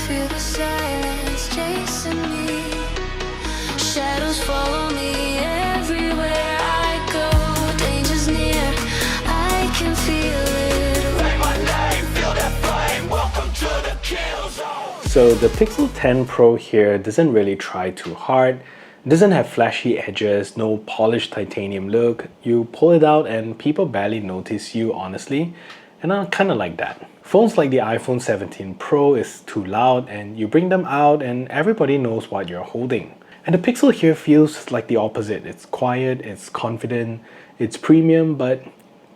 feel the silence chasing me. Shadows follow me everywhere I go. Danger's near, I can feel it. Say my name, feel that flame. Welcome to the kill zone. So the Pixel 10 Pro here doesn't really try too hard. It doesn't have flashy edges, no polished titanium look. You pull it out and people barely notice you, honestly. And I kind of like that. Phones like the iPhone 17 Pro is too loud, and you bring them out and everybody knows what you're holding. And the Pixel here feels like the opposite. It's quiet, it's confident, it's premium, but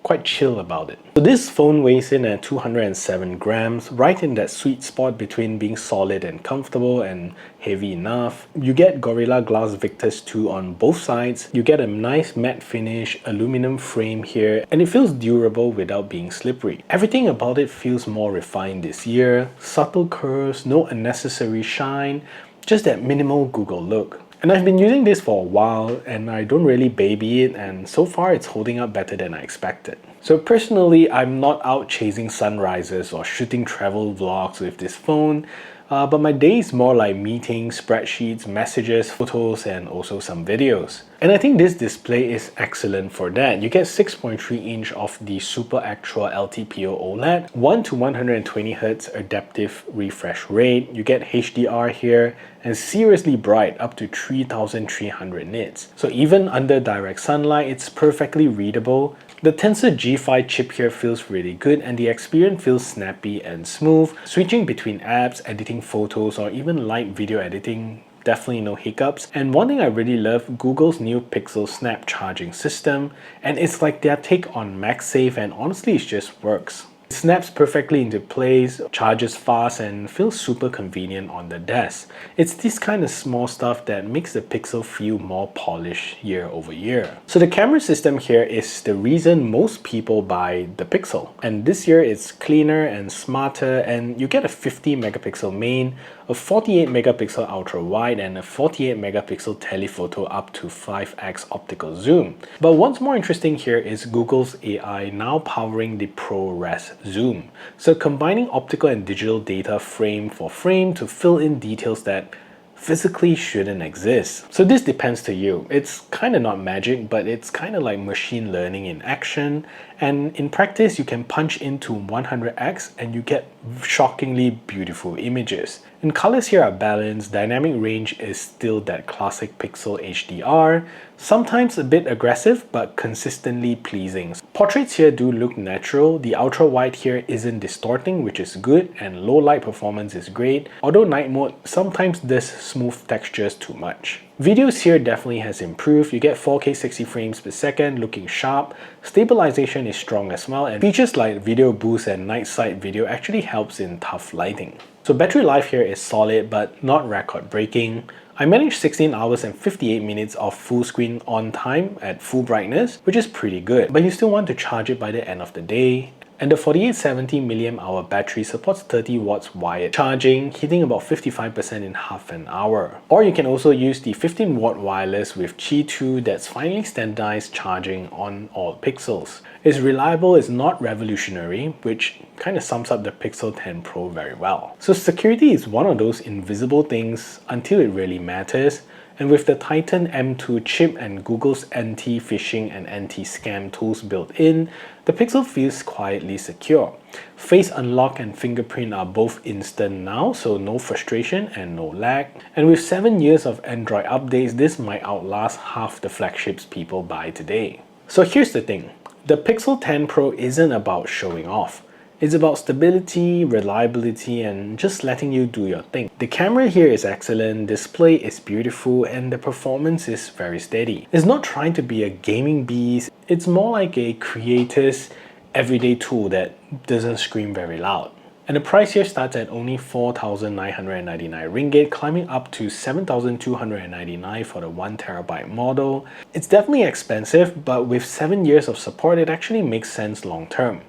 quite chill about it. So this phone weighs in at 207 grams, right in that sweet spot between being solid and comfortable and heavy enough. You get Gorilla Glass Victus 2 on both sides. You get a nice matte finish, aluminum frame here, and it feels durable without being slippery. Everything about it feels more refined this year. Subtle curves, no unnecessary shine, just that minimal Google look. And I've been using this for a while and I don't really baby it, and so far it's holding up better than I expected. So personally, I'm not out chasing sunrises or shooting travel vlogs with this phone, but my day is more like meetings, spreadsheets, messages, photos, and also some videos. And I think this display is excellent for that. You get 6.3 inch of the Super Actual LTPO OLED, 1 to 120Hz adaptive refresh rate. You get HDR here, and seriously bright up to 3300 nits. So even under direct sunlight, it's perfectly readable. The Tensor G5 chip here feels really good, and the experience feels snappy and smooth. Switching between apps, editing photos, or even light video editing, definitely no hiccups. And one thing I really love, Google's new Pixel Snap charging system, and it's like their take on MagSafe, and honestly it just works. It snaps perfectly into place, charges fast, and feels super convenient on the desk. It's this kind of small stuff that makes the Pixel feel more polished year over year. So the camera system here is the reason most people buy the Pixel. And this year it's cleaner and smarter, and you get a 50 megapixel main, a 48 megapixel ultra wide, and a 48 megapixel telephoto up to 5x optical zoom. But what's more interesting here is Google's AI now powering the ProRes zoom. So combining optical and digital data frame for frame to fill in details that physically shouldn't exist. So this depends to you. It's kind of not magic, but it's kind of like machine learning in action. And in practice, you can punch into 100x and you get shockingly beautiful images. And colors here are balanced, dynamic range is still that classic Pixel HDR, sometimes a bit aggressive but consistently pleasing. Portraits here do look natural, the ultra wide here isn't distorting, which is good, and low light performance is great, although night mode sometimes does smooth textures too much. Videos here definitely has improved. You get 4K 60 frames per second looking sharp, stabilization is strong as well, and features like video boost and night sight video actually helps in tough lighting. So battery life here is solid but not record breaking. I managed 16 hours and 58 minutes of full screen on time at full brightness, which is pretty good, but you still want to charge it by the end of the day. And the 4870 mAh battery supports 30 watts wired charging, hitting about 55% in half an hour. Or you can also use the 15 watt wireless with Qi 2 that's finally standardized charging on all Pixels. It's reliable, it's not revolutionary, which kind of sums up the Pixel 10 Pro very well. So security is one of those invisible things until it really matters. And with the Titan M2 chip and Google's anti-phishing and anti-scam tools built in, the Pixel feels quietly secure. Face unlock and fingerprint are both instant now, so no frustration and no lag. And with 7 years of Android updates, this might outlast half the flagships people buy today. So here's the thing, the Pixel 10 Pro isn't about showing off. It's about stability, reliability, and just letting you do your thing. The camera here is excellent, display is beautiful, and the performance is very steady. It's not trying to be a gaming beast, it's more like a creator's everyday tool that doesn't scream very loud. And the price here starts at only 4,999 ringgit, climbing up to 7,299 for the 1TB model. It's definitely expensive, but with 7 years of support, it actually makes sense long term.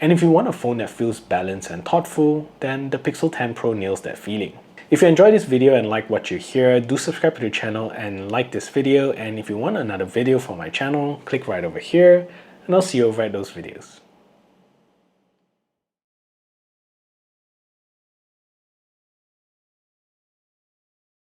And if you want a phone that feels balanced and thoughtful, then the Pixel 10 Pro nails that feeling. If you enjoyed this video and like what you hear, do subscribe to the channel and like this video. And if you want another video from my channel, click right over here, and I'll see you over at those videos.